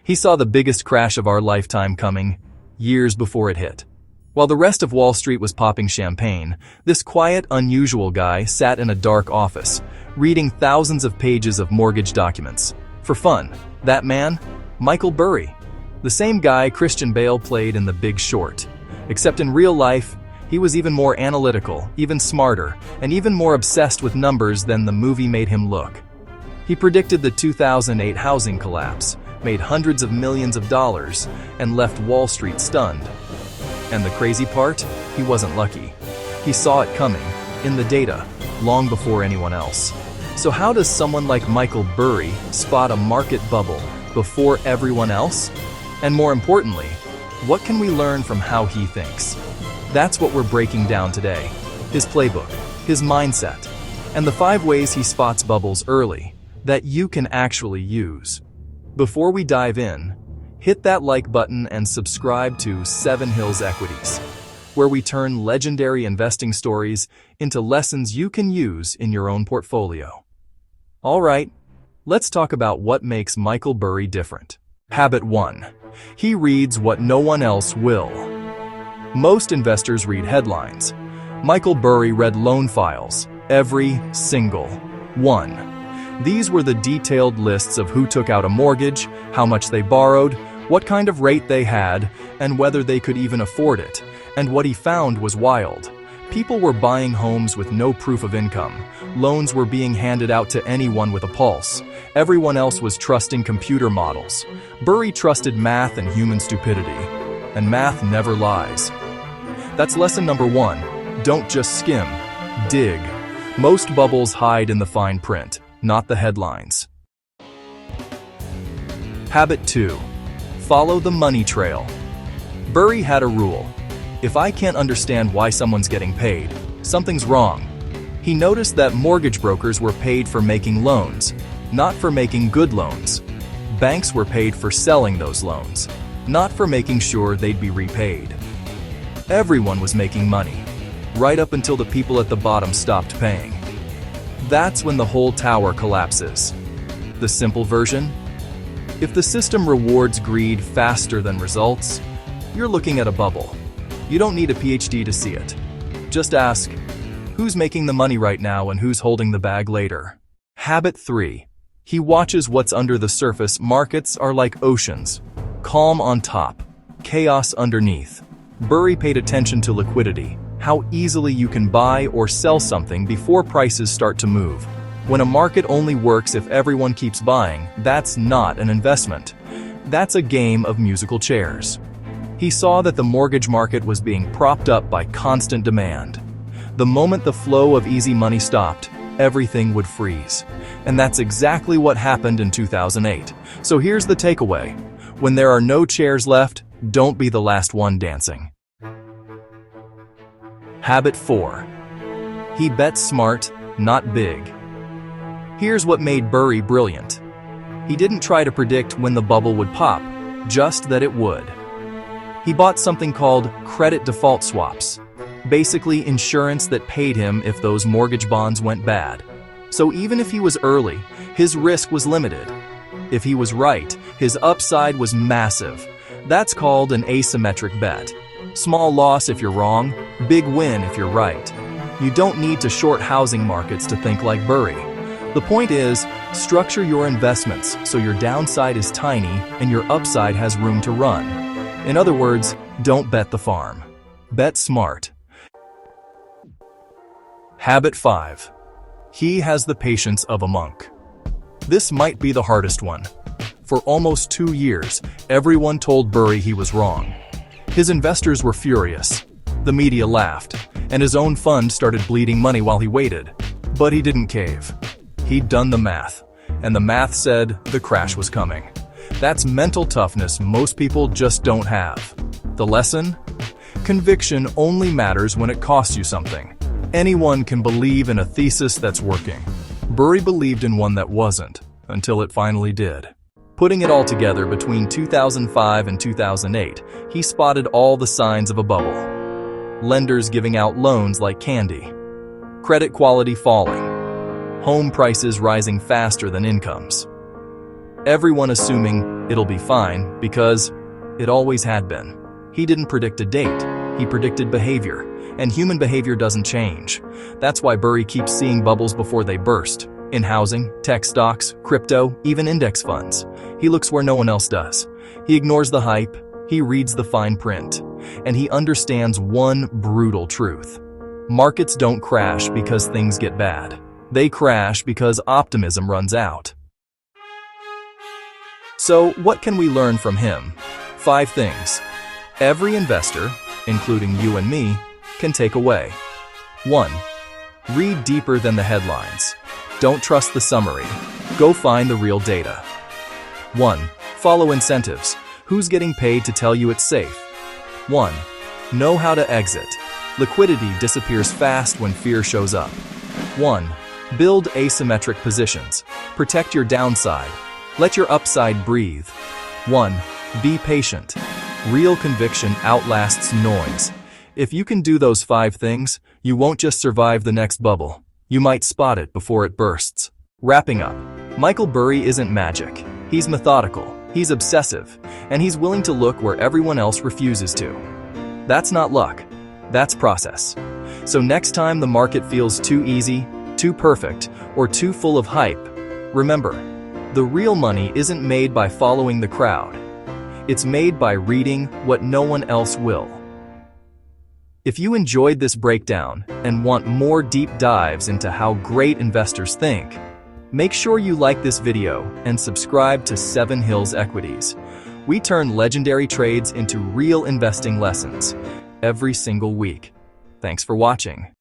He saw the biggest crash of our lifetime coming, years before it hit. While the rest of Wall Street was popping champagne, this quiet, unusual guy sat in a dark office, reading thousands of pages of mortgage documents. For fun. That man? Michael Burry. The same guy Christian Bale played in The Big Short. Except in real life, he was even more analytical, even smarter, and even more obsessed with numbers than the movie made him look. He predicted the 2008 housing collapse, made hundreds of millions of dollars, and left Wall Street stunned. And the crazy part? He wasn't lucky. He saw it coming, in the data, long before anyone else. So how does someone like Michael Burry spot a market bubble before everyone else? And more importantly, what can we learn from how he thinks? That's what we're breaking down today. His playbook, his mindset, and the 5 ways he spots bubbles early that you can actually use. Before we dive in, hit that like button and subscribe to 7 Hills Equities, where we turn legendary investing stories into lessons you can use in your own portfolio. All right, let's talk about what makes Michael Burry different. Habit 1. He reads what no one else will. Most investors read headlines. Michael Burry read loan files, every single one. These were the detailed lists of who took out a mortgage, how much they borrowed, what kind of rate they had, and whether they could even afford it. And what he found was wild. People were buying homes with no proof of income. Loans were being handed out to anyone with a pulse. Everyone else was trusting computer models. Burry trusted math and human stupidity. And math never lies. That's lesson number 1. Don't just skim. Dig. Most bubbles hide in the fine print, not the headlines. Habit 2. Follow the money trail. Burry had a rule. If I can't understand why someone's getting paid, something's wrong. He noticed that mortgage brokers were paid for making loans, not for making good loans. Banks were paid for selling those loans, not for making sure they'd be repaid. Everyone was making money, right up until the people at the bottom stopped paying. That's when the whole tower collapses. The simple version? If the system rewards greed faster than results, you're looking at a bubble. You don't need a PhD to see it. Just ask, who's making the money right now and who's holding the bag later? Habit 3. He watches what's under the surface. Markets are like oceans. Calm on top, chaos underneath. Burry paid attention to liquidity, how easily you can buy or sell something before prices start to move. When a market only works if everyone keeps buying, that's not an investment. That's a game of musical chairs. He saw that the mortgage market was being propped up by constant demand. The moment the flow of easy money stopped, everything would freeze. And that's exactly what happened in 2008. So here's the takeaway. When there are no chairs left, don't be the last one dancing. Habit 4. He bet smart, not big. Here's what made Burry brilliant. He didn't try to predict when the bubble would pop, just that it would. He bought something called credit default swaps, basically insurance that paid him if those mortgage bonds went bad. So even if he was early, his risk was limited. If he was right, his upside was massive. That's called an asymmetric bet. Small loss if you're wrong, big win if you're right. You don't need to short housing markets to think like Burry. The point is, structure your investments so your downside is tiny and your upside has room to run. In other words, don't bet the farm. Bet smart. Habit 5. He has the patience of a monk. This might be the hardest one. For almost 2 years, everyone told Burry he was wrong. His investors were furious. The media laughed, and his own fund started bleeding money while he waited. But he didn't cave. He'd done the math, and the math said the crash was coming. That's mental toughness most people just don't have. The lesson? Conviction only matters when it costs you something. Anyone can believe in a thesis that's working. Burry believed in one that wasn't, until it finally did. Putting it all together between 2005 and 2008, he spotted all the signs of a bubble. Lenders giving out loans like candy. Credit quality falling. Home prices rising faster than incomes. Everyone assuming It'll be fine because it always had been. He didn't predict a date, he predicted behavior, and human behavior doesn't change. That's why Burry keeps seeing bubbles before they burst. In housing, tech stocks, crypto, even index funds. He looks where no one else does. He ignores the hype, he reads the fine print, and he understands one brutal truth. Markets don't crash because things get bad. They crash because optimism runs out. So, what can we learn from him? 5 things every investor, including you and me, can take away. 1. Read deeper than the headlines. Don't trust the summary. Go find the real data. 1. Follow incentives. Who's getting paid to tell you it's safe? 1. Know how to exit. Liquidity disappears fast when fear shows up. 1. Build asymmetric positions. Protect your downside. Let your upside breathe. 1. Be patient. Real conviction outlasts noise. If you can do those 5 things, you won't just survive the next bubble. You might spot it before it bursts. Wrapping up, Michael Burry isn't magic. He's methodical, he's obsessive, and he's willing to look where everyone else refuses to. That's not luck, that's process. So next time the market feels too easy, too perfect, or too full of hype, remember, the real money isn't made by following the crowd. It's made by reading what no one else will. If you enjoyed this breakdown and want more deep dives into how great investors think, make sure you like this video and subscribe to 7 Hills Equities. We turn legendary trades into real investing lessons every single week. Thanks for watching.